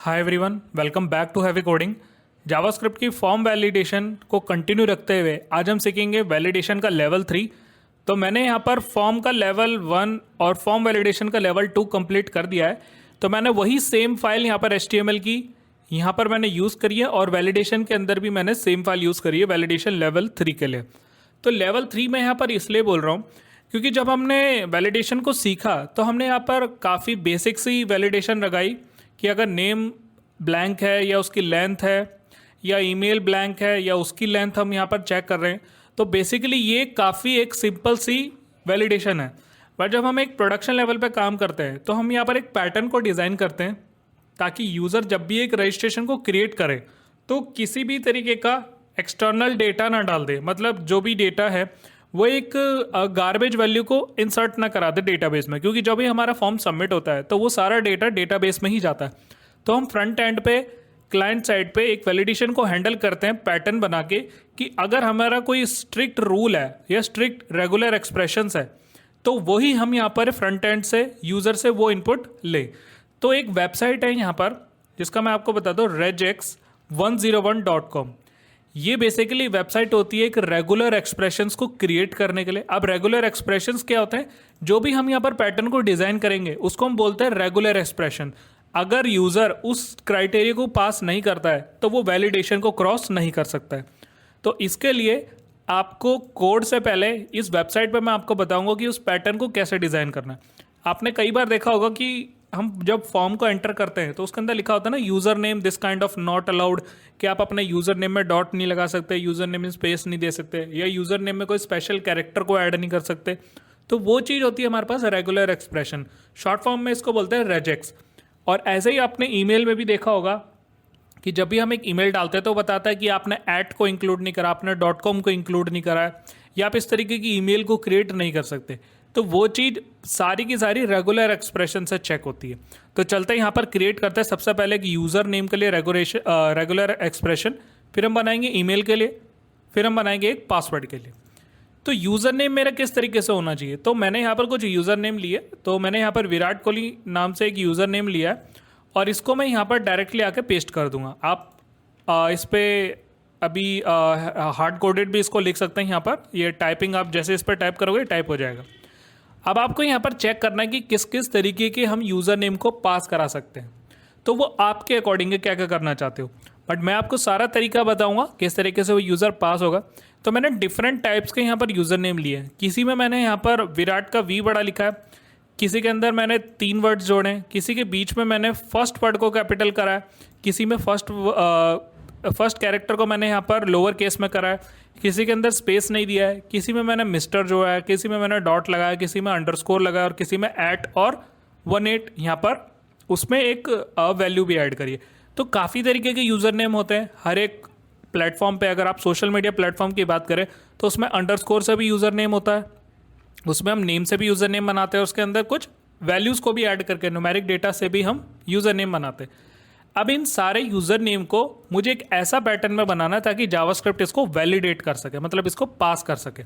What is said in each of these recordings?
Hi everyone, welcome back to heavy coding. JavaScript की form validation को continue रखते हुए आज हम सीखेंगे वैलिडेशन का लेवल 3। तो मैंने यहाँ पर फॉर्म का लेवल 1 और फॉर्म वैलिडेशन का लेवल 2 कंप्लीट कर दिया है। तो मैंने वही सेम फाइल यहाँ पर HTML की यहाँ पर मैंने यूज़ करी है और वैलिडेशन के अंदर भी मैंने सेम फाइल यूज़ करी है वैलिडेशन लेवल 3 के लिए। तो लेवल 3 मैं यहाँ पर इसलिए बोल रहा हूँ क्योंकि जब हमने वैलिडेशन को सीखा तो हमने यहाँ पर काफ़ी बेसिक सी वैलिडेशन लगाई कि अगर नेम ब्लैंक है या उसकी लेंथ है या ईमेल ब्लैंक है या उसकी लेंथ हम यहाँ पर चेक कर रहे हैं। तो बेसिकली ये काफ़ी एक सिंपल सी वैलिडेशन है। बट जब हम एक प्रोडक्शन लेवल पे काम करते हैं तो हम यहाँ पर एक पैटर्न को डिज़ाइन करते हैं ताकि यूज़र जब भी एक रजिस्ट्रेशन को क्रिएट करे तो किसी भी तरीके का एक्सटर्नल डेटा ना डाल दे। मतलब जो भी डेटा है वो एक गार्बेज वैल्यू को इंसर्ट ना करा दे डेटाबेस में, क्योंकि जब भी हमारा फॉर्म सबमिट होता है तो वो सारा डेटा डेटाबेस में ही जाता है। तो हम फ्रंट एंड पे क्लाइंट साइड पे एक वैलिडेशन को हैंडल करते हैं पैटर्न बना के कि अगर हमारा कोई स्ट्रिक्ट रूल है या स्ट्रिक्ट रेगुलर एक्सप्रेशंस है तो वही हम यहाँ पर फ्रंट एंड से यूज़र से वो इनपुट ले। तो एक वेबसाइट है यहाँ पर जिसका मैं आपको बता दूँ regex101.com। ये बेसिकली वेबसाइट होती है एक रेगुलर एक्सप्रेशंस को क्रिएट करने के लिए। अब रेगुलर एक्सप्रेशंस क्या होते हैं? जो भी हम यहाँ पर पैटर्न को डिज़ाइन करेंगे उसको हम बोलते हैं रेगुलर एक्सप्रेशन। अगर यूज़र उस क्राइटेरिया को पास नहीं करता है तो वो वैलिडेशन को क्रॉस नहीं कर सकता है। तो इसके लिए आपको कोड से पहले इस वेबसाइट पे मैं आपको बताऊंगा कि उस पैटर्न को कैसे डिज़ाइन करना है। आपने कई बार देखा होगा कि हम जब फॉर्म को एंटर करते हैं तो उसके अंदर लिखा होता है ना user name this kind of not allowed, कि आप अपने यूज़र नेम में डॉट नहीं लगा सकते, यूज़र नेम में स्पेस नहीं दे सकते, या यूज़र नेम में कोई स्पेशल कैरेक्टर को ऐड नहीं कर सकते। तो वो चीज़ होती है हमारे पास रेगुलर एक्सप्रेशन। शॉर्ट फॉर्म में इसको बोलते हैं रेजेक्स। और ऐसे ही आपने ईमेल में भी देखा होगा कि जब भी हम एक ईमेल डालते हैं तो बताता है कि आपने ऐट को इंक्लूड नहीं करा, आपने .com को इंक्लूड नहीं करा है, या आप इस तरीके की ईमेल को क्रिएट नहीं कर सकते। तो वो चीज़ सारी की सारी रेगुलर एक्सप्रेशन से चेक होती है। तो चलते यहाँ पर क्रिएट करते हैं सबसे पहले एक यूज़र नेम के लिए रेगुलर एक्सप्रेशन, फिर हम बनाएंगे ईमेल के लिए, फिर हम बनाएंगे एक पासवर्ड के लिए। तो यूज़र नेम मेरा किस तरीके से होना चाहिए? तो मैंने यहाँ पर कुछ यूज़र नेम लिए। तो मैंने यहाँ पर विराट कोहली नाम से एक यूज़र नेम लिया है और इसको मैं यहाँ पर डायरेक्टली आके पेस्ट कर दूंगा। आप इस पर अभी हार्ड कोडेड भी इसको लिख सकते हैं। यहाँ पर ये टाइपिंग आप जैसे इस पर टाइप करोगे टाइप हो जाएगा। अब आपको यहाँ पर चेक करना है कि किस किस तरीके के हम यूज़र नेम को पास करा सकते हैं। तो वो आपके अकॉर्डिंग क्या क्या करना चाहते हो, बट मैं आपको सारा तरीका बताऊंगा किस तरीके से वो यूज़र पास होगा। तो मैंने डिफरेंट टाइप्स के यहाँ पर यूज़र नेम लिए हैं। किसी में मैंने यहाँ पर विराट का वी बड़ा लिखा है, किसी के अंदर मैंने 3 वर्ड्स जोड़े हैं, किसी के बीच में मैंने फर्स्ट वर्ड को कैपिटल करा है, किसी में फर्स्ट कैरेक्टर को मैंने यहाँ पर लोअर केस में करा है, किसी के अंदर स्पेस नहीं दिया है, किसी में मैंने मिस्टर जो है, किसी में मैंने डॉट लगाया, किसी में अंडरस्कोर लगाया और किसी में ऐट और 18 यहाँ पर उसमें एक वैल्यू भी ऐड करिए। तो काफ़ी तरीके के यूज़र नेम होते हैं हर एक प्लेटफॉर्म पे। अगर आप सोशल मीडिया प्लेटफॉर्म की बात करें तो उसमें अंडरस्कोर से भी यूज़र नेम होता है, उसमें हम नेम से भी यूज़र नेम बनाते हैं, उसके अंदर कुछ वैल्यूज़ को भी ऐड करके न्यूमेरिक डेटा से भी हम यूज़र नेम बनाते हैं। अब इन सारे यूज़र नेम को मुझे एक ऐसा पैटर्न में बनाना है ताकि जावास्क्रिप्ट इसको वैलिडेट कर सके, मतलब इसको पास कर सके।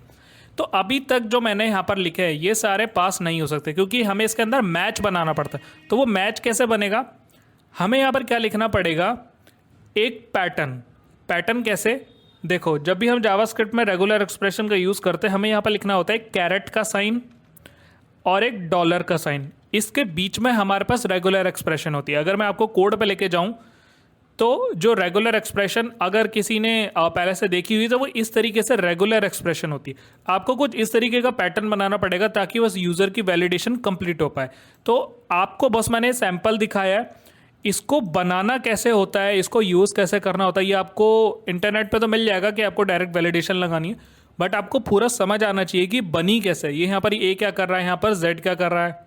तो अभी तक जो मैंने यहाँ पर लिखे हैं ये सारे पास नहीं हो सकते क्योंकि हमें इसके अंदर मैच बनाना पड़ता है। तो वो मैच कैसे बनेगा? हमें यहाँ पर क्या लिखना पड़ेगा? एक पैटर्न कैसे? देखो, जब भी हम जावास्क्रिप्ट में रेगुलर एक्सप्रेशन का यूज़ करते हैं हमें यहाँ पर लिखना होता है एक कैरेट का साइन और एक डॉलर का साइन। इसके बीच में हमारे पास रेगुलर एक्सप्रेशन होती है। अगर मैं आपको कोड पे लेके जाऊं तो जो रेगुलर एक्सप्रेशन अगर किसी ने पहले से देखी हुई तो वो इस तरीके से रेगुलर एक्सप्रेशन होती है। आपको कुछ इस तरीके का पैटर्न बनाना पड़ेगा ताकि बस यूज़र की वैलिडेशन कंप्लीट हो पाए। तो आपको बस मैंने सैम्पल दिखाया है, इसको बनाना कैसे होता है, इसको यूज़ कैसे करना होता है, ये आपको इंटरनेट पे तो मिल जाएगा कि आपको डायरेक्ट वैलिडेशन लगानी है, बट आपको पूरा समझ आना चाहिए कि बनी कैसे। ये यहाँ पर ए क्या कर रहा है, यहाँ पर जेड क्या कर रहा है,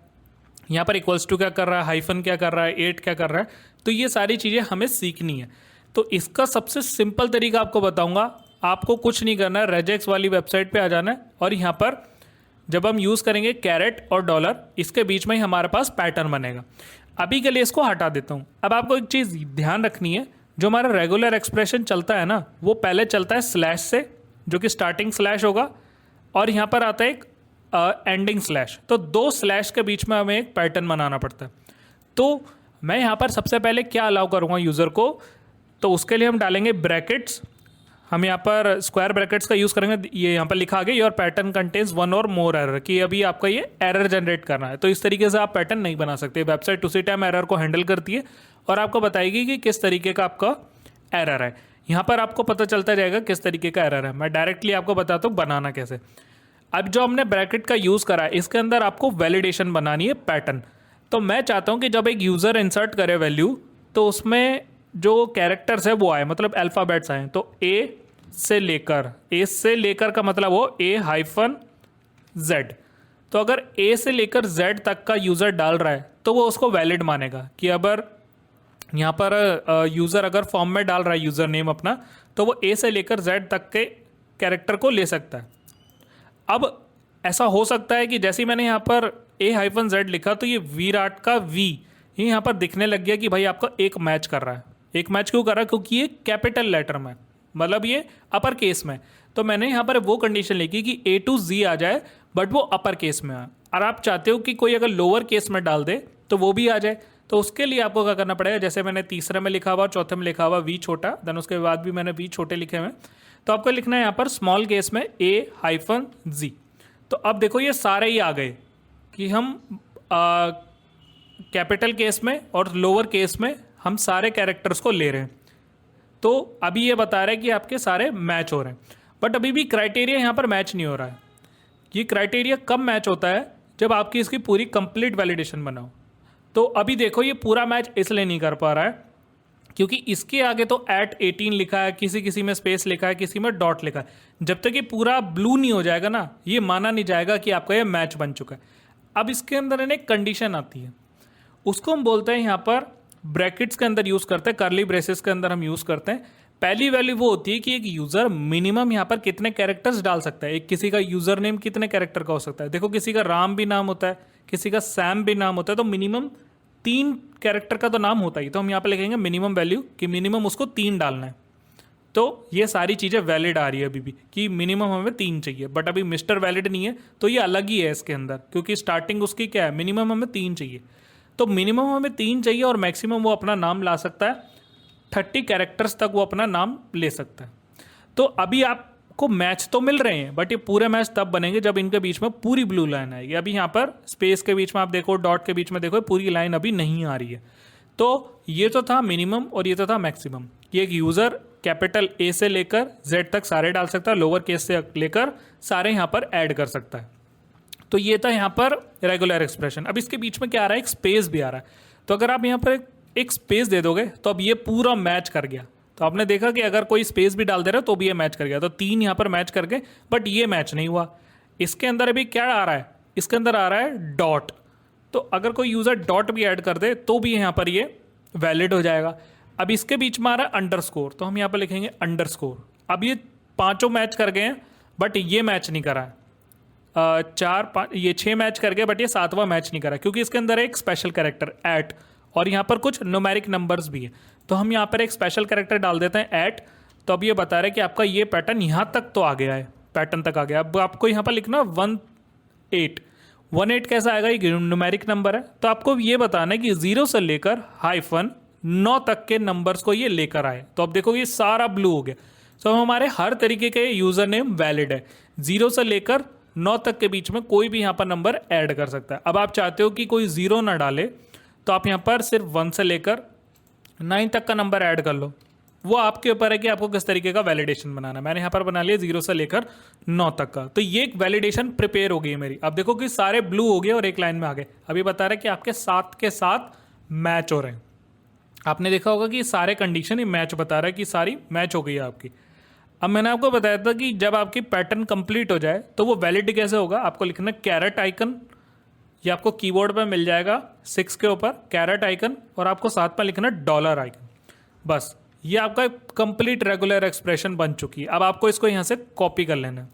यहाँ पर इक्वल्स टू क्या कर रहा है, हाइफन क्या कर रहा है, 8 क्या कर रहा है। तो ये सारी चीज़ें हमें सीखनी है। तो इसका सबसे सिंपल तरीका आपको बताऊँगा। आपको कुछ नहीं करना है, रेजेक्स वाली वेबसाइट पर आ जाना है और यहाँ पर जब हम यूज़ करेंगे कैरेट और डॉलर, इसके बीच में ही हमारे पास पैटर्न बनेगा। अभी के लिए इसको हटा देता हूँ। अब आपको एक चीज़ ध्यान रखनी है, जो हमारा रेगुलर एक्सप्रेशन चलता है ना वो पहले चलता है स्लैश से, जो कि स्टार्टिंग स्लैश होगा, और यहाँ पर आता है एक एंडिंग स्लैश। तो 2 स्लैश के बीच में हमें एक पैटर्न बनाना पड़ता है। तो मैं यहाँ पर सबसे पहले क्या अलाउ करूँगा यूज़र को, तो उसके लिए हम डालेंगे ब्रैकेट्स। हम यहाँ पर स्क्वायर ब्रैकेट्स का यूज़ करेंगे। ये यहाँ पर लिखा आ गया योर पैटर्न कंटेन्स वन और मोर एरर, कि अभी आपका ये एरर जनरेट करना है। तो इस तरीके से आप पैटर्न नहीं बना सकते। वेबसाइट उसी टाइम एरर को हैंडल करती है और आपको बताएगी कि किस तरीके का आपका एरर है। यहाँ पर आपको पता चलता जाएगा किस तरीके का एरर है। मैं डायरेक्टली आपको बताता हूँ बनाना कैसे। अब जो हमने ब्रैकेट का यूज़ करा है, इसके अंदर आपको वैलिडेशन बनानी है पैटर्न। तो मैं चाहता हूँ कि जब एक यूज़र इंसर्ट करे वैल्यू, तो उसमें जो कैरेक्टर्स है वो आए, मतलब अल्फ़ाबेट्स आए। तो ए से लेकर का मतलब हो A-Z। तो अगर A से लेकर Z तक का यूज़र डाल रहा है तो वो उसको वैलिड मानेगा कि अगर यहाँ पर यूज़र अगर फॉर्म में डाल रहा है यूज़र नेम अपना, तो वो A से लेकर Z तक के कैरेक्टर को ले सकता है। अब ऐसा हो सकता है कि जैसे ही मैंने यहाँ पर A-Z लिखा तो ये विराट का V ये यहाँ पर दिखने लग गया कि भाई आपका एक मैच कर रहा है। एक मैच क्यों कर रहा है? क्योंकि ये कैपिटल लेटर में, मतलब ये अपर केस में। तो मैंने यहाँ पर वो कंडीशन लिखी कि A to Z आ जाए बट वो अपर केस में आए। और आप चाहते हो कि कोई अगर लोअर केस में डाल दे तो वो भी आ जाए। तो उसके लिए आपको क्या करना पड़ेगा, जैसे मैंने तीसरे में लिखा हुआ, चौथे में लिखा हुआ V छोटा, देन उसके बाद भी मैंने V छोटे लिखे हुए। तो आपको लिखना है यहाँ पर स्मॉल केस में A-Z। तो अब देखो ये सारे ही आ गए कि हम कैपिटल केस में और लोअर केस में हम सारे कैरेक्टर्स को ले रहे हैं। तो अभी ये बता रहा है कि आपके सारे मैच हो रहे हैं, बट अभी भी क्राइटेरिया यहाँ पर मैच नहीं हो रहा है। ये क्राइटेरिया कब मैच होता है? जब आपकी इसकी पूरी कंप्लीट वैलिडेशन बनाओ। तो अभी देखो ये पूरा मैच इसलिए नहीं कर पा रहा है क्योंकि इसके आगे तो @18 लिखा है, किसी किसी में स्पेस लिखा है, किसी में डॉट लिखा है। जब तक ये पूरा ब्लू नहीं हो जाएगा ना, ये माना नहीं जाएगा कि आपका ये मैच बन चुका है। अब इसके अंदर एक कंडीशन आती है, उसको हम बोलते हैं यहाँ पर ब्रैकेट्स के अंदर यूज़ करते हैं, कर्ली ब्रेसेस के अंदर हम यूज़ करते हैं। पहली वैल्यू वो होती है कि एक यूज़र मिनिमम यहाँ पर कितने कैरेक्टर्स डाल सकता है। एक किसी का यूज़र नेम कितने कैरेक्टर का हो सकता है। देखो किसी का राम भी नाम होता है, किसी का सैम भी नाम होता है, तो मिनिमम 3 कैरेक्टर का तो नाम होता ही। तो हम यहाँ पर लिखेंगे मिनिमम वैल्यू कि मिनिमम उसको 3 डालना है। तो ये सारी चीज़ें वैलिड आ रही है अभी भी कि मिनिमम हमें 3 चाहिए, बट अभी मिस्टर वैलिड नहीं है, तो ये अलग ही है इसके अंदर, क्योंकि स्टार्टिंग उसकी क्या है, मिनिमम हमें 3 चाहिए। तो मिनिमम हमें 3 चाहिए और मैक्सिमम वो अपना नाम ला सकता है 30 कैरेक्टर्स तक वो अपना नाम ले सकता है। तो अभी आपको मैच तो मिल रहे हैं, बट ये पूरे मैच तब बनेंगे जब इनके बीच में पूरी ब्लू लाइन आएगी। अभी यहाँ पर स्पेस के बीच में आप देखो, डॉट के बीच में देखो, पूरी लाइन अभी नहीं आ रही है। तो ये तो था मिनिमम और ये तो था मैक्सिमम कि एक यूज़र कैपिटल A से लेकर Z तक सारे डाल सकता है, लोअर केस से लेकर सारे यहाँ पर ऐड कर सकता है। तो ये था यहाँ पर रेगुलर एक्सप्रेशन। अब इसके बीच में क्या आ रहा है, एक स्पेस भी आ रहा है। तो अगर आप यहाँ पर एक स्पेस दे दोगे तो अब ये पूरा मैच कर गया। तो आपने देखा कि अगर कोई स्पेस भी डाल दे रहा है तो भी ये मैच कर गया। तो 3 यहाँ पर मैच कर गए, बट ये मैच नहीं हुआ। इसके अंदर अभी क्या आ रहा है, इसके अंदर आ रहा है डॉट। तो अगर कोई यूज़र डॉट भी ऐड कर दे तो भी यहाँ पर ये वैलिड हो जाएगा। अब इसके बीच में आ रहा है अंडरस्कोर, तो हम यहाँ पर लिखेंगे अंडरस्कोर। अब ये 5 मैच कर गए हैं, बट ये मैच नहीं करा है। 4 5 ये 6 मैच कर गए, बट ये 7वां मैच नहीं करा क्योंकि इसके अंदर एक स्पेशल कैरेक्टर ऐट और यहाँ पर कुछ न्यूमेरिक नंबर्स भी है। तो हम यहाँ पर एक स्पेशल कैरेक्टर डाल देते हैं ऐट। तो अब ये बता रहे हैं कि आपका ये पैटर्न यहाँ तक तो आ गया है, पैटर्न तक आ गया। अब आपको यहाँ पर लिखना 18 कैसा आएगा, ये न्यूमेरिक नंबर है। तो आपको ये बताना है कि 0 से लेकर -9 तक के नंबर्स को ये लेकर आए। तो अब देखो ये सारा ब्लू हो गया। तो हमारे हर तरीके के यूज़र नेम वैलिड है। 0 से लेकर 9 तक के बीच में कोई भी यहाँ पर नंबर ऐड कर सकता है। अब आप चाहते हो कि कोई 0 ना डाले, तो आप यहाँ पर सिर्फ 1 से लेकर 9 तक का नंबर ऐड कर लो। वो आपके ऊपर है कि आपको किस तरीके का वैलिडेशन बनाना है। मैंने यहाँ पर बना लिया 0 से लेकर 9 तक का। तो ये एक वैलिडेशन प्रिपेयर हो गई है मेरी। अब देखो कि सारे ब्लू हो गए और एक लाइन में आ गए। अभी बता रहा है कि आपके 7 के 7 मैच हो रहे हैं। आपने देखा होगा कि सारे कंडीशन ही मैच बता रहा है कि सारी मैच हो गई है आपकी। अब मैंने आपको बताया था कि जब आपकी पैटर्न कंप्लीट हो जाए तो वो वैलिड कैसे होगा। आपको लिखना कैरेट आइकन, ये आपको कीबोर्ड पे मिल जाएगा 6 के ऊपर कैरेट आइकन, और आपको साथ में लिखना डॉलर आइकन। बस ये आपका कंप्लीट रेगुलर एक्सप्रेशन बन चुकी है। अब आपको इसको यहाँ से कॉपी कर लेना है।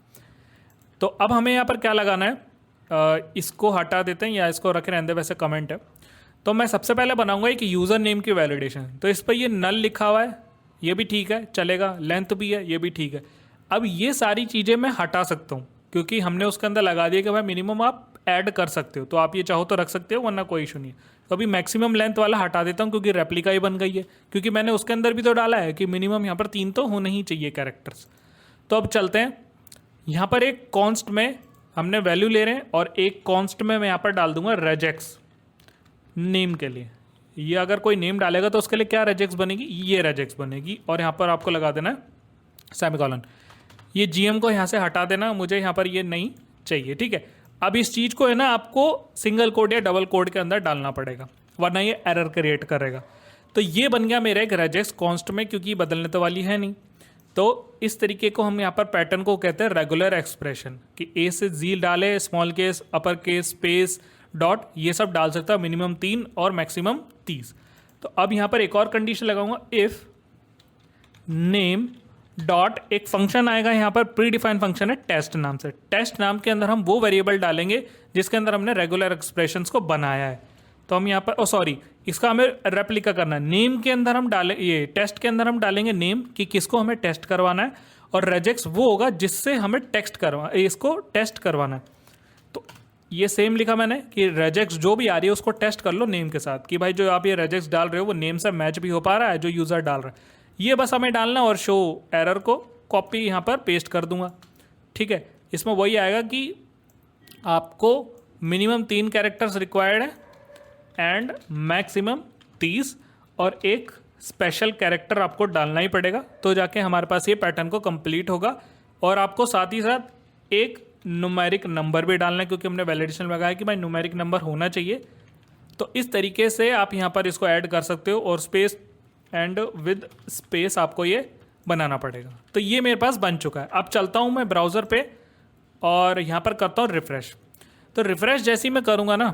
तो अब हमें यहाँ पर क्या लगाना है, इसको हटा देते हैं या इसको रखे रहने, वैसे कमेंट है। तो मैं सबसे पहले बनाऊंगा एक यूज़र नेम की वैलिडेशन। तो इस पर ये नल लिखा हुआ है, ये भी ठीक है, चलेगा। लेंथ भी है, ये भी ठीक है। अब ये सारी चीज़ें मैं हटा सकता हूँ क्योंकि हमने उसके अंदर लगा दिया कि भाई मिनिमम आप ऐड कर सकते हो, तो आप ये चाहो तो रख सकते हो, वरना कोई इशू नहीं है। तो अभी मैक्सिमम लेंथ वाला हटा देता हूँ क्योंकि रेप्लिका ही बन गई है, क्योंकि मैंने उसके अंदर भी तो डाला है कि मिनिमम यहाँ पर 3 तो होने ही चाहिए कैरेक्टर्स। तो अब चलते हैं, यहाँ पर एक कॉन्स्ट में हमने वैल्यू ले रहे हैं और एक कॉन्स्ट में मैं यहाँ पर डाल दूंगा रेजेक्स नेम के लिए। ये अगर कोई नेम डालेगा तो उसके लिए क्या रेजेक्स बनेगी, ये रेजेक्स बनेगी, और यहाँ पर आपको लगा देना है सेमीकोलन। ये जीएम को यहाँ से हटा देना, मुझे यहाँ पर ये नहीं चाहिए, ठीक है। अब इस चीज़ को है ना आपको सिंगल कोड या डबल कोड के अंदर डालना पड़ेगा, वरना ये एरर क्रिएट करेगा। तो ये बन गया मेरा एक रेजेक्स कॉन्स्ट में, क्योंकि बदलने तो वाली है नहीं। तो इस तरीके को हम यहाँ पर पैटर्न को कहते हैं रेगुलर एक्सप्रेशन, कि ए से जी डाले, small case, upper case, space, dot, ये सब डाल सकता है, मिनिमम 3 और मैक्सिमम 30। तो अब यहाँ पर एक और कंडीशन लगाऊंगा, इफ नेम डॉट, एक फंक्शन आएगा यहाँ पर, प्री डिफाइंड फंक्शन है टेस्ट नाम से। टेस्ट नाम के अंदर हम वो वेरिएबल डालेंगे जिसके अंदर हमने रेगुलर एक्सप्रेशंस को बनाया है। तो हम यहाँ पर सॉरी, इसका हमें रेप्लिका करना है। नेम के अंदर हम डालें, ये टेस्ट के अंदर हम डालेंगे नेम कि किसको हमें टेस्ट करवाना है, और रेजेक्स वो होगा जिससे हमें इसको टेस्ट करवाना है। तो ये सेम लिखा मैंने कि रेजेक्स जो भी आ रही है उसको टेस्ट कर लो नेम के साथ, कि भाई जो आप ये रेजेक्स डाल रहे हो वो नेम से मैच भी हो पा रहा है जो यूज़र डाल रहा है। ये बस हमें डालना, और शो एरर को कॉपी यहाँ पर पेस्ट कर दूंगा, ठीक है। इसमें वही आएगा कि आपको मिनिमम 3 कैरेक्टर्स रिक्वायर्ड है एंड मैक्सिमम 30, और एक स्पेशल कैरेक्टर आपको डालना ही पड़ेगा, तो जाके हमारे पास ये पैटर्न को कंप्लीट होगा। और आपको साथ ही साथ एक न्यूमेरिक नंबर भी डालना है, क्योंकि हमने वैलिडेशन में कहा है कि भाई न्यूमेरिक नंबर होना चाहिए। तो इस तरीके से आप यहाँ पर इसको ऐड कर सकते हो, और स्पेस एंड विद स्पेस आपको ये बनाना पड़ेगा। तो ये मेरे पास बन चुका है। अब चलता हूँ मैं ब्राउज़र पे और यहाँ पर करता हूँ रिफ़्रेश। तो रिफ़्रेश जैसे ही मैं करूँगा ना,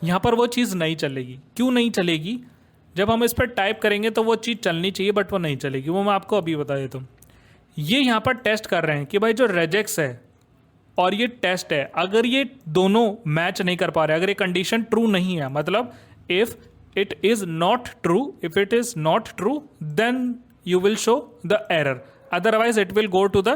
यहाँ पर वो चीज़ नहीं चलेगी। क्यों नहीं चलेगी? जब हम इस पर टाइप करेंगे तो वो चीज़ चलनी चाहिए, बट वो नहीं चलेगी। वो मैं आपको अभी बता देता हूँ। ये यहाँ पर टेस्ट कर रहे हैं कि भाई जो रेजेक्स है और ये टेस्ट है, अगर ये दोनों मैच नहीं कर पा रहे, अगर ये कंडीशन ट्रू नहीं है, मतलब if it is not true, if it is not true then you will show the error, otherwise it will go to the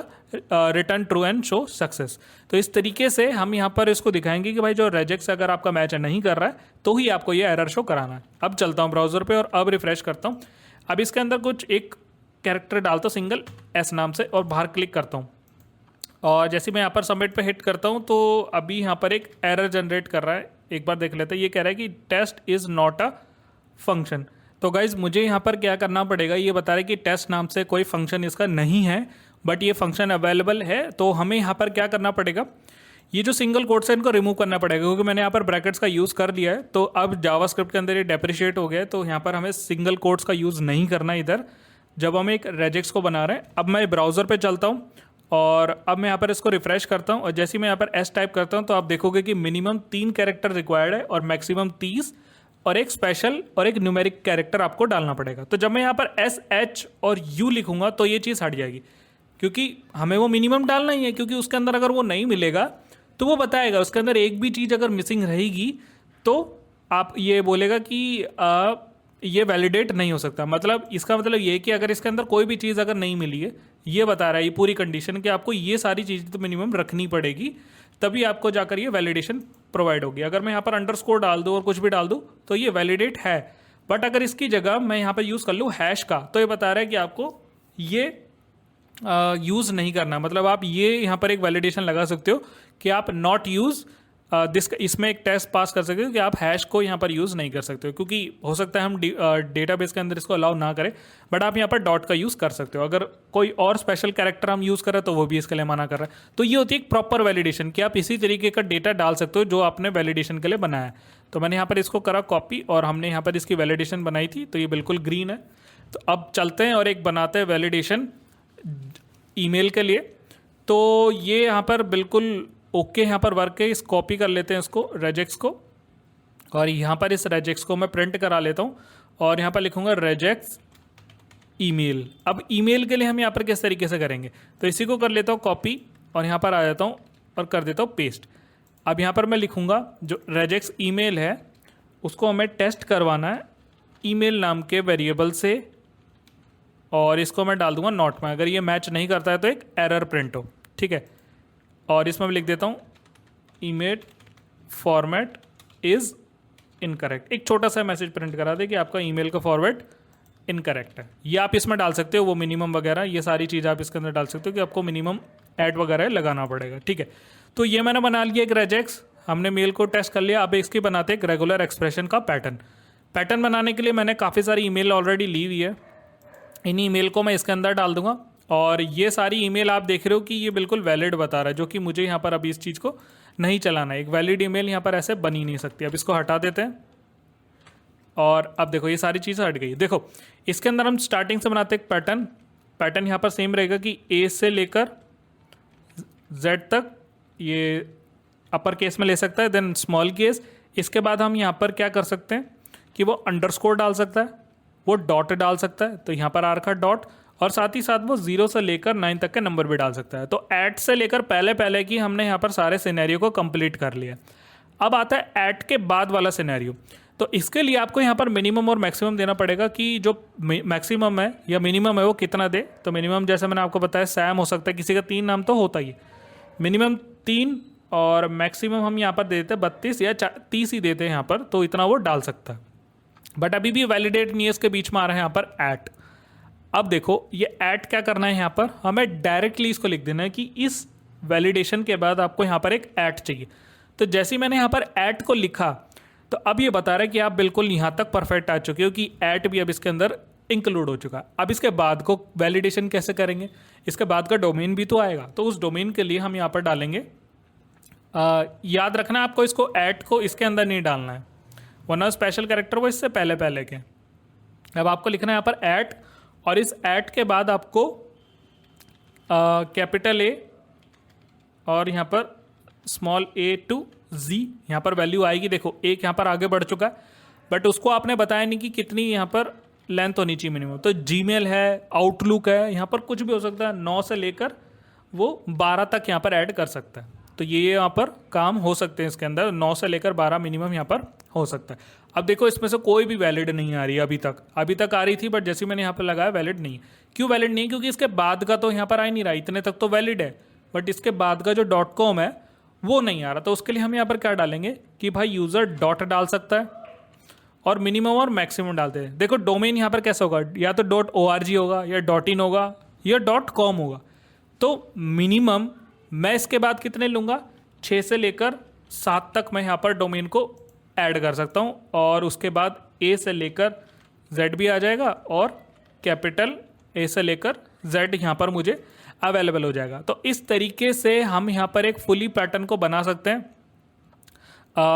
return true and show success। तो इस तरीके से हम यहाँ पर इसको दिखाएंगे कि भाई जो रेजेक्स अगर आपका मैच नहीं कर रहा है तो ही आपको ये एरर शो कराना है। अब चलता हूँ ब्राउज़र पे और अब रिफ्रेश करता हूँ। अब इसके अंदर कुछ एक कैरेक्टर डालता हूँ सिंगल एस नाम से और बाहर क्लिक करता हूँ, और जैसे मैं यहाँ पर सबमिट पे हिट करता हूँ तो अभी यहाँ पर एक एरर जनरेट कर रहा है। एक बार देख लेते हैं। ये कह रहा है कि test is not a function. तो गाइज मुझे यहाँ पर क्या करना पड़ेगा, ये बता रहा है कि टेस्ट नाम से कोई फंक्शन इसका नहीं है, बट ये फंक्शन अवेलेबल है। तो हमें यहाँ पर क्या करना पड़ेगा, ये जो सिंगल कोट्स है इनको रिमूव करना पड़ेगा, क्योंकि मैंने यहाँ पर ब्रैकेट्स का यूज़ कर दिया है। तो अब जावास्क्रिप्ट के अंदर ये डेप्रिशिएट हो गया है, तो यहाँ पर हमें सिंगल कोट्स का यूज़ नहीं करना इधर, जब हम एक रेजेक्स को बना रहे हैं। अब मैं ब्राउज़र पर चलता हूँ और अब मैं यहाँ पर इसको रिफ्रेश करता हूँ, और जैसे ही मैं यहाँ पर एस टाइप करता हूँ तो आप देखोगे कि मिनिमम 3 कैरेक्टर रिक्वायर्ड है और मैक्सिमम 30, और एक स्पेशल और एक न्यूमेरिक कैरेक्टर आपको डालना पड़ेगा। तो जब मैं यहाँ पर एस एच और यू लिखूंगा तो ये चीज़ हट जाएगी, क्योंकि हमें वो मिनिमम डालना ही है, क्योंकि उसके अंदर अगर वो नहीं मिलेगा तो वो बताएगा, उसके अंदर एक भी चीज़ अगर मिसिंग रहेगी तो आप ये बोलेगा कि ये वैलिडेट नहीं हो सकता। मतलब इसका मतलब ये कि अगर इसके अंदर कोई भी चीज़ अगर नहीं मिली है, ये बता रहा है ये पूरी कंडीशन कि आपको ये सारी चीज़ें तो मिनिमम रखनी पड़ेगी, तभी आपको जाकर ये वैलिडेशन प्रोवाइड होगी। अगर मैं यहाँ पर अंडरस्कोर डाल दूँ और कुछ भी डाल दूँ तो ये वैलिडेट है, बट अगर इसकी जगह मैं यहाँ पर यूज़ कर लूँ हैश का, तो ये बता रहा है कि आपको ये यूज़ नहीं करना। मतलब आप ये यहाँ पर एक वैलिडेशन लगा सकते हो कि आप नॉट यूज़ दिस, इसमें एक टेस्ट पास कर सकते हो कि आप हैश को यहाँ पर यूज़ नहीं कर सकते हो, क्योंकि हो सकता है हम डेटाबेस के अंदर इसको अलाउ ना करें, बट आप यहाँ पर डॉट का यूज़ कर सकते हो। अगर कोई और स्पेशल कैरेक्टर हम यूज़ करें तो वो भी इसके लिए मना कर रहा है। तो ये होती है एक प्रॉपर वैलिडेशन कि आप इसी तरीके का डेटा डाल सकते हो जो आपने वैलिडेशन के लिए बनाया है। तो मैंने यहाँ पर इसको करा कॉपी, और हमने यहाँ पर इसकी वैलिडेशन बनाई थी, तो ये बिल्कुल ग्रीन है। तो अब चलते हैं और एक बनाते हैं वैलिडेशन ईमेल के लिए। तो ये यहाँ पर बिल्कुल ओके यहाँ पर वर्क है। इस कॉपी कर लेते हैं इसको रेजेक्स को, और यहाँ पर इस रेजेक्स को मैं प्रिंट करा लेता हूँ और यहाँ पर लिखूँगा रेजेक्स ईमेल। अब ईमेल के लिए हम यहाँ पर किस तरीके से करेंगे, तो इसी को कर लेता हूँ कॉपी और यहाँ पर आ जाता हूँ और कर देता हूँ पेस्ट। अब यहाँ पर मैं लिखूँगा जो रेजेक्स ईमेल है उसको हमें टेस्ट करवाना है ईमेल नाम के वेरिएबल से, और इसको मैं डाल दूंगा नॉट में। अगर ये मैच नहीं करता है तो एक एरर प्रिंट हो, ठीक है। और इसमें मैं लिख देता हूँ ईमेल फॉर्मेट इज इनकरेक्ट। एक छोटा सा मैसेज प्रिंट करा दे कि आपका ईमेल का फॉर्मेट इनकरेक्ट है। ये आप इसमें डाल सकते हो, वो मिनिमम वगैरह ये सारी चीज़ आप इसके अंदर डाल सकते हो कि आपको मिनिमम ऐड वगैरह लगाना पड़ेगा। ठीक है, तो ये मैंने बना लिया एक रेजेक्स, हमने मेल को टेस्ट कर लिया। अब इसकी बनाते एक रेगुलर एक्सप्रेशन का पैटर्न बनाने के लिए मैंने काफ़ी सारी ईमेल ऑलरेडी ली हुई है। इन ईमेल को मैं इसके अंदर डाल दूंगा और ये सारी ईमेल आप देख रहे हो कि ये बिल्कुल वैलिड बता रहा है, जो कि मुझे यहाँ पर अभी इस चीज़ को नहीं चलाना है। एक वैलिड ईमेल यहाँ पर ऐसे बन ही नहीं सकती। अब इसको हटा देते हैं और अब देखो ये सारी चीज़ें हट गई। देखो इसके अंदर हम स्टार्टिंग से बनाते हैं पैटर्न यहाँ पर सेम रहेगा कि ए से लेकर जेड तक ये अपर केस में ले सकता है, देन स्मॉल केस। इसके बाद हम यहाँ पर क्या कर सकते हैं कि वो अंडरस्कोर डाल सकता है, वो डॉट डाल सकता है, तो यहाँ पर आ रखा डॉट, और साथ ही साथ वो 0 से लेकर 9 तक के नंबर भी डाल सकता है। तो ऐट से लेकर पहले की हमने यहाँ पर सारे सिनेरियो को कंप्लीट कर लिया। अब आता है ऐट के बाद वाला सिनेरियो। तो इसके लिए आपको यहाँ पर मिनिमम और मैक्सिमम देना पड़ेगा कि जो मैक्सिमम है या मिनिमम है वो कितना दे। तो मिनिमम जैसे मैंने आपको बताया सैम हो सकता है, किसी का 3 नाम तो होता ही है, मिनिमम 3, और मैक्सिमम हम यहाँ पर दे देते हैं 32 या 30 ही देते हैं यहाँ पर, तो इतना वो डाल सकता है। बट अभी भी वैलिडेट नहीं है, इसके बीच में आ रहा है यहाँ पर ऐट। अब देखो ये ऐट क्या करना है, यहाँ पर हमें डायरेक्टली इसको लिख देना है कि इस वैलिडेशन के बाद आपको यहाँ पर एक ऐट चाहिए। तो जैसे ही मैंने यहाँ पर ऐट को लिखा तो अब ये बता रहा है कि आप बिल्कुल यहाँ तक परफेक्ट आ चुके हो कि ऐट भी अब इसके अंदर इंक्लूड हो चुका है। अब इसके बाद को वैलिडेशन कैसे करेंगे, इसके बाद का डोमेन भी तो आएगा। तो उस डोमेन के लिए हम यहाँ पर डालेंगे, याद रखना आपको इसको ऐट को इसके अंदर नहीं डालना है, वरना स्पेशल कैरेक्टर वो इससे पहले के। अब आपको लिखना है यहाँ पर ऐट, और इस ऐट के बाद आपको कैपिटल ए और यहाँ पर स्मॉल a टू z यहाँ पर वैल्यू आएगी। देखो एक यहाँ पर आगे बढ़ चुका है, बट उसको आपने बताया नहीं कि कितनी यहाँ पर लेंथ होनी चाहिए मिनिमम। तो जीमेल है, आउटलुक है, यहाँ पर कुछ भी हो सकता है, 9 से लेकर वो 12 तक यहाँ पर ऐड कर सकता है। तो ये यहाँ पर काम हो सकते हैं इसके अंदर, 9 से लेकर 12 मिनिमम यहाँ पर हो सकता है। अब देखो इसमें से कोई भी वैलिड नहीं आ रही है अभी तक आ रही थी, बट जैसे मैंने यहाँ पर लगाया वैलिड नहीं। क्यों वैलिड नहीं? क्योंकि इसके बाद का तो यहाँ पर आ ही नहीं रहा, इतने तक तो वैलिड है, बट इसके बाद का जो .com है वो नहीं आ रहा। तो उसके लिए हम यहाँ पर क्या डालेंगे कि भाई यूज़र डॉट डाल सकता है और मिनिमम और मैक्सिमम डालते हैं। देखो डोमेन यहाँ पर कैसा होगा, या तो .org होगा, या .in होगा, या .com होगा। तो मिनिमम मैं इसके बाद कितने लूँगा, 6 से लेकर 7 तक मैं यहाँ पर डोमेन को ऐड कर सकता हूँ, और उसके बाद A से लेकर Z भी आ जाएगा और कैपिटल A से लेकर Z यहाँ पर मुझे अवेलेबल हो जाएगा। तो इस तरीके से हम यहाँ पर एक फुली पैटर्न को बना सकते हैं।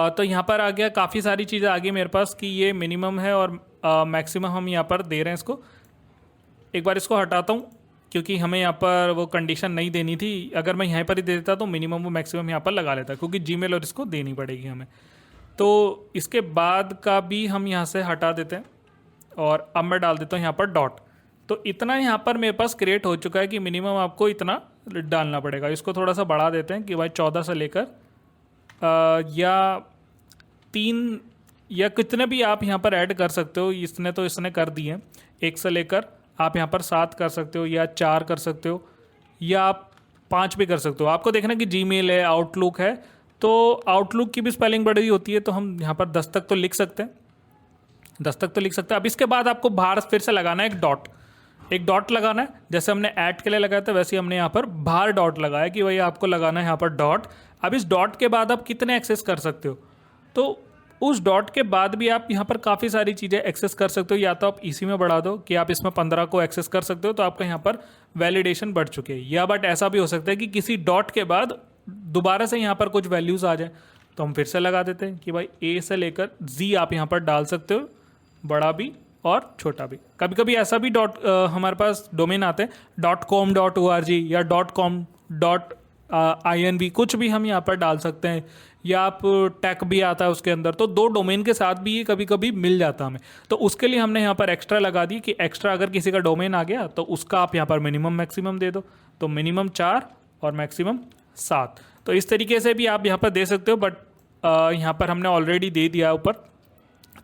तो यहाँ पर आ गया, काफ़ी सारी चीज़ें आ गई मेरे पास कि ये मिनिमम है और मैक्सिमम हम यहाँ पर दे रहे हैं इसको। एक बार इसको हटाता हूँ क्योंकि हमें यहाँ पर वो कंडीशन नहीं देनी थी। अगर मैं यहाँ पर ही दे देता तो मिनिमम वो मैक्सिमम यहाँ पर लगा लेता, क्योंकि जीमेल और इसको देनी पड़ेगी हमें। तो इसके बाद का भी हम यहाँ से हटा देते हैं और अब मैं डाल देता हूँ यहाँ पर डॉट। तो इतना यहाँ पर मेरे पास क्रिएट हो चुका है कि मिनिमम आपको इतना डालना पड़ेगा। इसको थोड़ा सा बढ़ा देते हैं कि भाई 14 से लेकर या 3 या कितने भी आप यहाँ पर ऐड कर सकते हो। इसने कर दिए, 1 से लेकर आप यहाँ पर 7 कर सकते हो, या 4 कर सकते हो, या आप 5 भी कर सकते हो। आपको देखना कि जीमेल है, आउटलुक है, तो आउटलुक की भी स्पेलिंग बड़ी होती है, तो हम यहाँ पर 10 तक तो लिख सकते हैं, 10 तक तो लिख सकते हैं। अब इसके बाद आपको बाहर फिर से लगाना है एक डॉट लगाना है। जैसे हमने ऐड के लिए लगाया था वैसे ही हमने यहाँ पर बाहर डॉट लगाया कि भाई आपको लगाना है यहाँ पर डॉट। अब इस डॉट के बाद आप कितने एक्सेस कर सकते हो, तो उस डॉट के बाद भी आप यहाँ पर काफ़ी सारी चीज़ें एक्सेस कर सकते हो। या तो आप इसी में बढ़ा दो कि आप इसमें 15 को एक्सेस कर सकते हो, तो आपका यहाँ पर वैलिडेशन बढ़ चुके हैं। या बट ऐसा भी हो सकता है कि किसी डॉट के बाद दोबारा से यहाँ पर कुछ वैल्यूज़ आ जाए, तो हम फिर से लगा देते हैं कि भाई A से लेकर Z आप यहाँ पर डाल सकते हो, बड़ा भी और छोटा भी। कभी कभी ऐसा भी हमारे पास डोमेन आते हैं .com .org या .com .in कुछ भी हम यहाँ पर डाल सकते हैं, या आप टैक भी आता है उसके अंदर। तो 2 डोमेन के साथ भी ये कभी कभी मिल जाता हमें, तो उसके लिए हमने यहाँ पर एक्स्ट्रा लगा दी कि एक्स्ट्रा अगर किसी का डोमेन आ गया तो उसका आप यहाँ पर मिनिमम मैक्सिमम दे दो। तो मिनिमम 4 और मैक्सिमम 7। तो इस तरीके से भी आप यहाँ पर दे सकते हो, बट यहाँ पर हमने ऑलरेडी दे दिया ऊपर,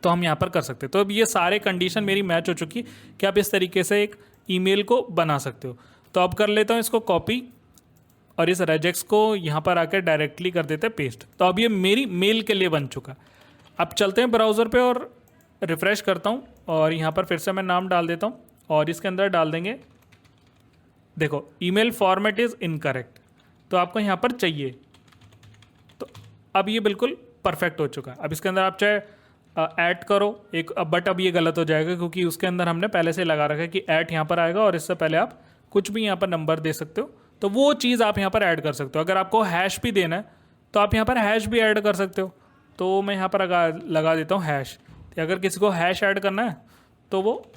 तो हम यहाँ पर कर सकते हैं। तो अब ये सारे कंडीशन मेरी मैच हो चुकी कि आप इस तरीके से एक ईमेल को बना सकते हो। तो अब कर लेता हूँ इसको कॉपी और इस रेजेक्स को यहाँ पर आकर डायरेक्टली कर देते हैं पेस्ट। तो अब ये मेरी मेल के लिए बन चुका। अब चलते हैं ब्राउज़र पे और रिफ़्रेश करता हूँ और यहाँ पर फिर से मैं नाम डाल देता हूँ और इसके अंदर डाल देंगे, देखो ईमेल फॉर्मेट इज़ इनकरेक्ट, तो आपको यहाँ पर चाहिए। तो अब ये बिल्कुल परफेक्ट हो चुका है। अब इसके अंदर आप चाहे ऐड करो एक, बट अब ये गलत हो जाएगा क्योंकि उसके अंदर हमने पहले से लगा रखा है कि ऐड यहाँ पर आएगा और इससे पहले आप कुछ भी यहाँ पर नंबर दे सकते हो, तो वो चीज़ आप यहाँ पर ऐड कर सकते हो। अगर आपको हैश भी देना है तो आप यहाँ पर हैश भी ऐड कर सकते हो। तो मैं यहाँ पर लगा देता हूँ हैश। अगर किसी को हैश ऐड करना है तो वो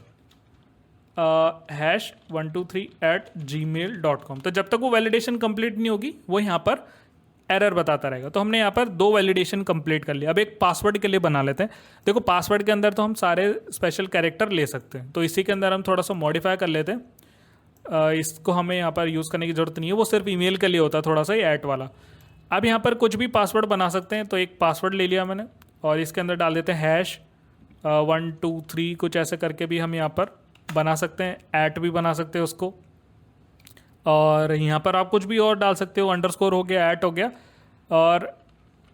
#123@gmail.com। तो जब तक वो वैलिडेशन कंप्लीट नहीं होगी वो यहाँ पर एरर बताता रहेगा। तो हमने यहाँ पर 2 वैलिडेशन कंप्लीट कर लिया। अब एक पासवर्ड के लिए बना लेते हैं। देखो पासवर्ड के अंदर तो हम सारे स्पेशल कैरेक्टर ले सकते हैं, तो इसी के अंदर हम थोड़ा सा मॉडिफाई कर लेते हैं। इसको हमें यहाँ पर यूज़ करने की ज़रूरत नहीं है, वो सिर्फ ईमेल के लिए होता है थोड़ा सा ऐट वाला। अब यहाँ पर कुछ भी पासवर्ड बना सकते हैं। तो एक पासवर्ड ले लिया मैंने और इसके अंदर डाल देते हैं #123 कुछ ऐसे करके भी हम यहाँ पर बना सकते हैं। ऐट भी बना सकते हैं उसको, और यहाँ पर आप कुछ भी और डाल सकते हो, अंडरस्कोर हो गया, ऐट हो गया, और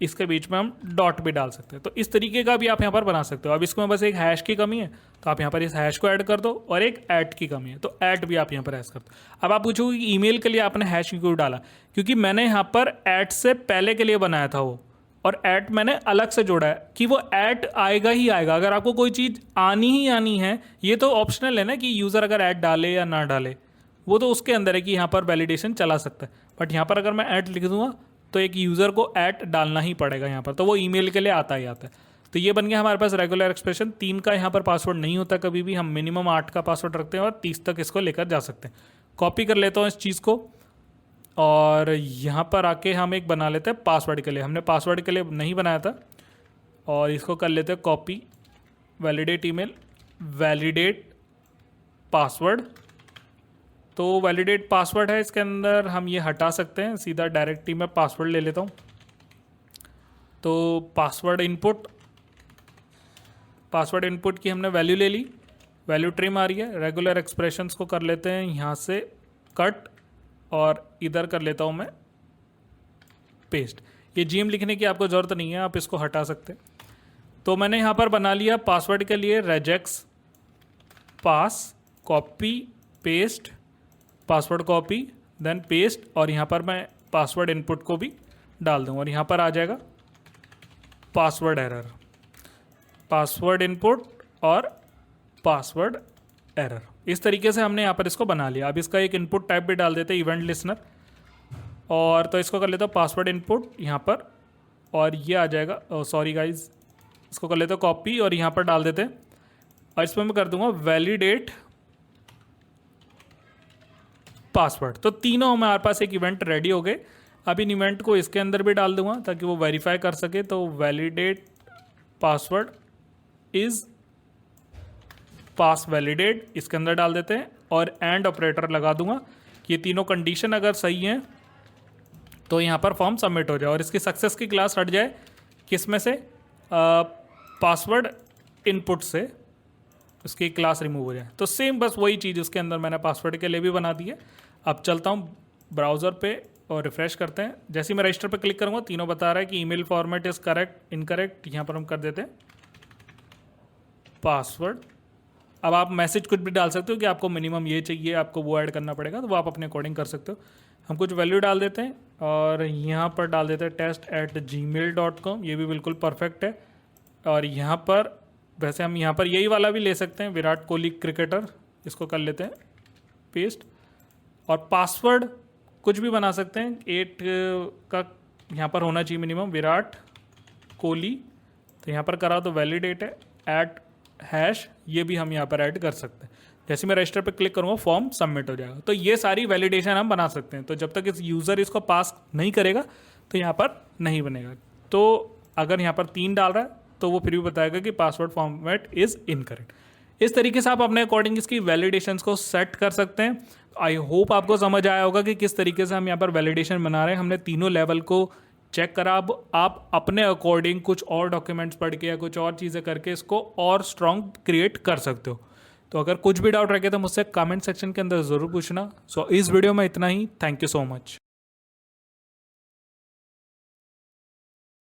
इसके बीच में हम डॉट भी डाल सकते हैं। तो इस तरीके का भी आप यहाँ पर बना सकते हो। अब इसमें बस एक हैश की कमी है तो आप यहाँ पर इस हैश को ऐड कर दो, और एक ऐट की कमी है तो ऐट भी आप यहाँ पर ऐड कर दो। अब आप पूछोगे कि ईमेल के लिए आपने हैश क्यों डाला, क्योंकि मैंने यहाँ पर ऐट से पहले के लिए बनाया था वो, और ऐट मैंने अलग से जोड़ा है कि वो ऐट आएगा ही आएगा। अगर आपको कोई चीज़ आनी ही आनी है, ये तो ऑप्शनल है ना कि यूज़र अगर ऐट डाले या ना डाले, वो तो उसके अंदर है कि यहाँ पर वैलिडेशन चला सकता है। बट यहाँ पर अगर मैं ऐट लिख दूंगा तो एक यूज़र को ऐट डालना ही पड़ेगा यहाँ पर, तो वो ईमेल के लिए आता ही आता है। तो ये बन गया हमारे पास रेगुलर एक्सप्रेशन। 3 का यहाँ पर पासवर्ड नहीं होता कभी भी, हम मिनिमम 8 का पासवर्ड रखते हैं और 30 तक इसको लेकर जा सकते हैं। कॉपी कर लेता हूँ इस चीज़ को और यहाँ पर आके हम एक बना लेते हैं पासवर्ड के लिए। हमने पासवर्ड के लिए नहीं बनाया था, और इसको कर लेते हैं copy, validate email, validate password. तो वैलिडेट पासवर्ड है, इसके अंदर हम ये हटा सकते हैं, सीधा डायरेक्ट ही मैं पासवर्ड ले लेता हूँ। तो पासवर्ड इनपुट की हमने वैल्यू ले ली, वैल्यू ट्रिम आ रही है। रेगुलर एक्सप्रेशंस को कर लेते हैं यहाँ से कट, और इधर कर लेता हूँ मैं पेस्ट। ये जीएम लिखने की आपको ज़रूरत नहीं है, आप इसको हटा सकते हैं। तो मैंने यहाँ पर बना लिया पासवर्ड के लिए regex pass, copy paste, password copy then paste, और यहाँ पर मैं पासवर्ड इनपुट को भी डाल दूँ और यहाँ पर आ जाएगा पासवर्ड एरर, पासवर्ड इनपुट और पासवर्ड एरर। इस तरीके से हमने यहाँ पर इसको बना लिया। अब इसका एक इनपुट टाइप भी डाल देते हैं, इवेंट लिसनर, और तो इसको कर लेता हूँ पासवर्ड इनपुट यहाँ पर, और ये आ जाएगा, सॉरी गाइज, इसको कर लेते हो कॉपी और यहाँ पर डाल देते हैं, और इसमें मैं कर दूंगा वैलिडेट पासवर्ड। तो तीनों हमारे पास एक इवेंट रेडी हो गए। अब इन इवेंट को इसके अंदर भी डाल दूंगा ताकि वो वेरीफाई कर सके। तो validate password is pass validate, इसके अंदर डाल देते हैं, और एंड ऑपरेटर लगा दूंगा कि ये तीनों कंडीशन अगर सही हैं तो यहाँ पर फॉर्म सबमिट हो जाए, और इसकी सक्सेस की क्लास हट जाए किस में से, पासवर्ड इनपुट से उसकी क्लास रिमूव हो जाए। तो सेम बस वही चीज़ उसके अंदर मैंने पासवर्ड के लिए भी बना दी है। अब चलता हूँ ब्राउज़र पे और रिफ़्रेश करते हैं। जैसे ही मैं रजिस्टर पे क्लिक करूँगा तीनों बता रहा है कि email format is correct, incorrect. यहाँ पर हम कर देते हैं पासवर्ड। अब आप मैसेज कुछ भी डाल सकते हो कि आपको मिनिमम ये चाहिए, आपको वो ऐड करना पड़ेगा, तो वो आप अपने अकॉर्डिंग कर सकते हो। हम कुछ वैल्यू डाल देते हैं और यहाँ पर डाल देते हैं test@gmail.com, ये भी बिल्कुल परफेक्ट है। और यहाँ पर वैसे हम यहाँ पर यही वाला भी ले सकते हैं, विराट कोहली क्रिकेटर, इसको कर लेते हैं पेस्ट। और पासवर्ड कुछ भी बना सकते हैं, 8 का यहाँ पर होना चाहिए मिनिमम, विराट कोहली। तो यहाँ पर करा तो वैलिडेट है, ऐड हैश, ये भी हम यहाँ पर ऐड कर सकते हैं। जैसे मैं रजिस्टर पे क्लिक करूँगा फॉर्म सबमिट हो जाएगा। तो ये सारी वैलिडेशन हम बना सकते हैं। तो जब तक इस यूज़र इसको पास नहीं करेगा तो यहाँ पर नहीं बनेगा। तो अगर यहाँ पर 3 डाल रहा है तो वो फिर भी बताएगा कि पासवर्ड फॉर्मेट इज़ इनकरेक्ट। इस तरीके से आप अपने अकॉर्डिंग इसकी वैलिडेशंस को सेट कर सकते हैं। आई होप आपको समझ आया होगा कि किस तरीके से हम यहाँ पर वैलिडेशन बना रहे हैं। हमने तीनों लेवल को चेक करा। अब आप अपने अकॉर्डिंग कुछ और डॉक्यूमेंट्स पढ़ के या कुछ और चीज़ें करके इसको और स्ट्रॉन्ग क्रिएट कर सकते हो। तो अगर कुछ भी डाउट रखे तो मुझसे कमेंट सेक्शन के अंदर ज़रूर पूछना। सो इस वीडियो में इतना ही। Thank you so much.